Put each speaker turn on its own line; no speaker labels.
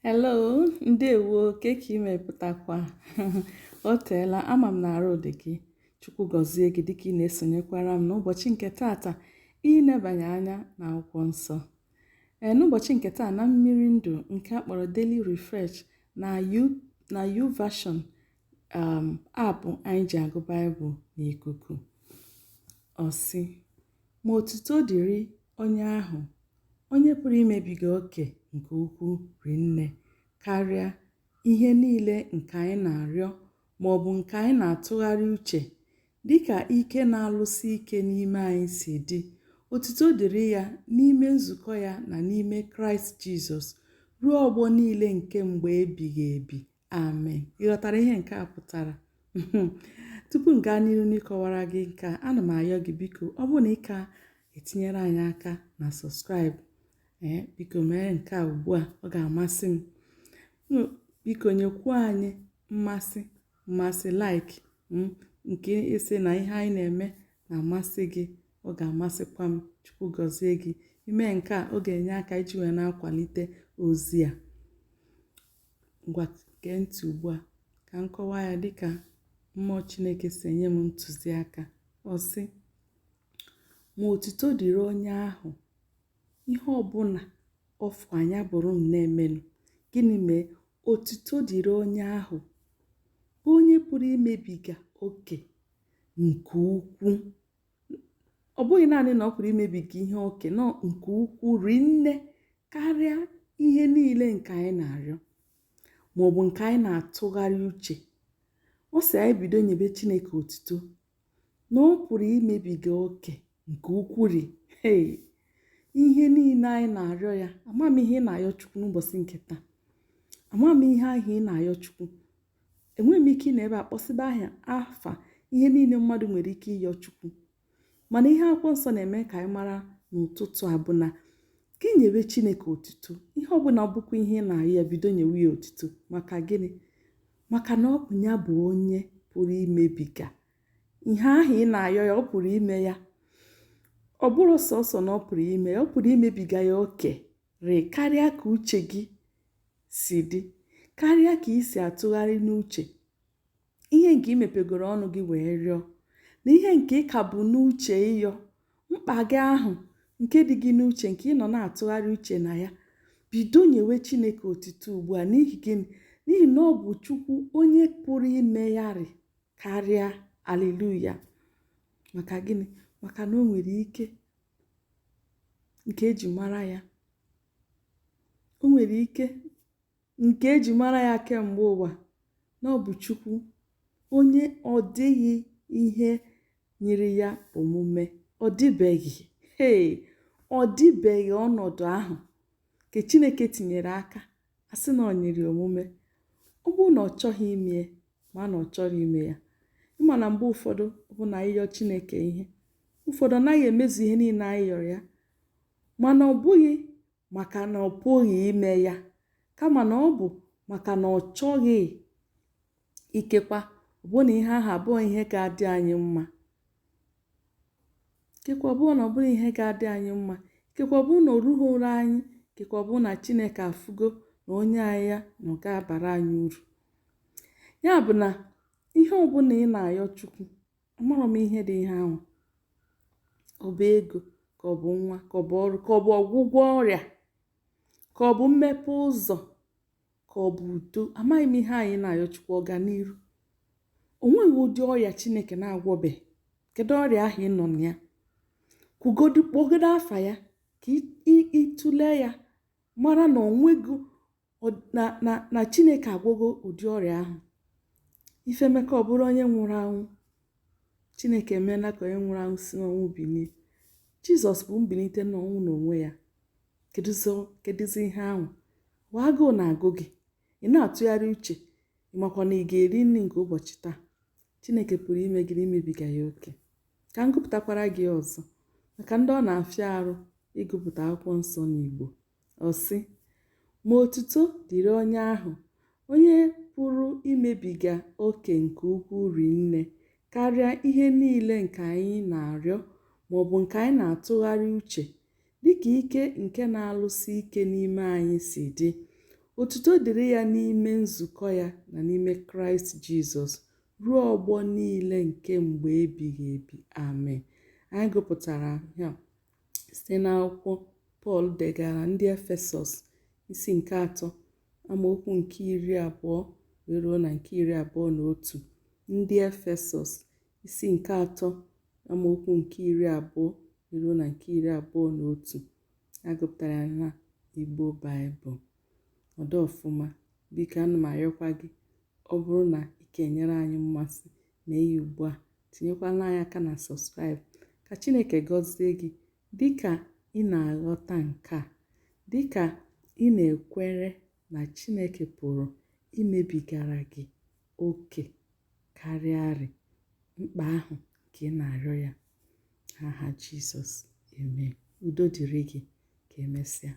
Hello, ndewo, ka ị mepụtakwa. O teela, ama m na-arụ dị gị. Chukwu gọzie gị dịka ị na-esonyekwara m n'ụbọchị nke taata ịnebanye anya na akwụkwọ nsọ. N'ụbọchị nke taa, na mmiri ndụ nke a kpọrọ Daily Refresh na YouVersion apụ anyị ji agụ Baịbụl n'ikuku. Ọ sị, ma otuto dịrị onye ahụ onye pụrụ imebiga oke nke ukwuu rinne karịa ihe niile nke anyị na-arịọ ma ọ bụ nke anyị na-atụgharị uche, dịka ike na-alụsi ike n'ime anyị si dị. Otuto dịrị ya n'ime nzukọ ya na n'ime Kraịst Jizọs ruo ọgbọ niile nke mgbe ebighị ebi. Amen. Ịghọtara ihe nke a pụtara? Tupu m gaa n'ihu n'ịkọwara gị nke a, ana m ayọ gị biko, ọ bụrụ na ị ka etinyere anyị aka na sọskraịbụ, biko mee nke a ugbu a, ọ ga-amasị m. Biko nyekwa anyị mmasị like nke ise na ihe anyị na-eme na-amasị gị, ọ ga-amasịkwa m. Chukwu gọzie gị. Ime nke a, ọ ga-enye aka iji wee na-akwalite ozi a. Ngwa gee ntị ugbu a ka m kọwaa ya dịka mmụọ Chineke si enye m ntụziaka. Ọ sị, ma otuto dịrị onye ahụ ihe ọbụla ọfụ anya bụrụ na-emenụ. Gịnị mee? Otuto dịrị onye ahụ bụ onye pụrụ imebiga oke nke ukwuu. Ọ bụghị naanị na ọ pụrụ imebiga ihe oke, nọ nke ukwuu rinne karịa ihe niile nke anyị na-arịọ ma ọ bụ nke anyị na-atụgharị uche. Ọ sị anyị bido nyebe Chineke otuto na ọ pụrụ imebiga oke nke ukwuu ihe niile anyị na-arịọ ya. Ama m ihe ị na-ayọ Chukwu n'ụbọchị nke taa. Ama m ihe ahụ ị na-ayọ Chukwu. Enweghị m ike ị na-ebe akpọsịba afa ihe niile mmadụ nwere ike ịyọ Chukwu. Mana ihe akwụkwọ nsọ na-eme ka anyị mara n'ụtụtụ a bụ na gị nyewe Chineke otuto. Ihe ọbụla bụkwa ihe ị na-ayọ ya, bido nyewe ya otuto. Maka gịnị? Maka na ọ bụ ya bụ onye pụrụ imebiga ihe ahụ ị na-ayọ ya. Ọ pụrụ ime ya. Ọ bụrụ sọsọ na ọ pụrụ ime ya, ọ pụrụ imebiga ya oke karịa ka uche gị si dị, karịa ka ị si atụgharị n'uche. Ihe nke ị mepegoro ọnụ gị wee rịọ na ihe nke ị ka bụ n'uche ịyọ, mkpa gị ahụ nke dị gị n'uche, nke ị nọ na-atụgharị uche na ya, bido nyewe Chineke otuto ugbu a. N'ihi gịnị? N'ihi na ọ bụ Chukwu onye pụrụ ime ya karịa. Aleluya. Maka gịnị? Maka na o nwere ike nke eji mara ya. O nwere ike nke eji mara ya kemgbe ụwa, na ọ bụ Chukwu onye ọ dịghị ihe nyere ya omume. Ọ dịbeghị ọ dịbeghị ọnọdụ ahụ nke Chineke tinyere aka asị na ọ nyere omume. Ọ bụrụ na ọ chọghị ime, ma na ọ chọrọ ime ya. Ịma na mgbe ụfọdụ bụ na ịyọ Chineke ihe, ụfọdụ anaghị emezu ihe niile anyị yọrọ ya. Mana ọ bụghị maka na ọ pụghị ime ya, kama na ọ bụ maka na ọ chọghị. Ikekwa ọ bụ na ihe ahụ abụọ ihe ga-adị anyị mma. Ikekwa ọ bụ na ọ bụrụ ihe ga-adị anyị mma. Ikekwa ọ bụ na o rughị ụra anyị. Ikekwa ọ bụ na Chineke afụgo na onye anyị ya na ọ ga-abara anyị uru. Ya bụ na ihe ọbụla ị na-ayọ Chukwu, amarọ m ihe dị ihe ahụ. Ọ bụ ego, ka ọ bụ nwa, ka ọ bụ ọrụ, ka ọ bụ ọgwụgwọ ọrịa, ka ọ bụ mmepe ụzọ, ka ọ bụ udo. Amaghị m ihe anyị na-ayọ Chukwu. Ọganiru. O nweghị ụdị ọrịa Chineke na-agwọbeghị. Kedu ọrịa ahụ ị nọ na ya? Kpọgodo afa ya ka ịtụle ya, mara na onwego na Chineke agwọgo ụdị ọrịa ahụ. Ifeme ka ọ bụrụ onye nwụrụ anwụ. Chineke emeela ka onye nwụrụ anwụ si n'ọnwụ bilie. Jizọs bụ mbilite n'ọnwụ n'onwe ya. Kedụzi ihe ahụ? Agụụ na-agụ gị, ị na-atụgharị uche, ịmakwa na ị ga-eri nri nke ụbọchị taa. Chineke pụrụ ime gị imebiga ya oke. Ka m gụpụtakwara gị ọzọ, maka ndị ọ na-afịa arụ ịgụpụta akwụkwọ nsọ n'Igbo. Ọ sị, ma otuto dịrị onye ahụ onye pụrụ imebiga oke nke ukwuu rinne karịa ihe niile nke anyị na-arịọ ma ọ bụ nke anyị na-atụgharị uche, dịka ike nke na-alụsi ike n'ime anyị si dị. otuto dịrị ya n'ime nzukọ ya na n'ime Kraịst Jizọs ruo ọgbọ niile nke mgbe ebighị ebi. Amen. Anyị gụpụtara ya site n'akwụkwọ Pọl degara ndị Efesọs isi nke 3 amaokwu nke 20 wee ruo na nke 21. Ndị Efesọs isi nke 3 amaokwu nke 20 ruo na nke 21. Agụpụtara ya na Igbo Baịbụl. Ọdụ ọfụma, biko ana m arịọkwa gị, ọ bụrụ na ike nyere anyị mmasị mee ya ugbu a, tinyekwala anyị aka na sọskraịb. Ka Chineke gọzie gị dịka ị na-aghọta nke a, dịka ị na-ekwere na Chineke pụrụ imebigara gị oke karịa mkpa ahụ nke ị na-arịọ ya. N'aha Jizọs, amen. Udo dịrị gị. Ka emesịa.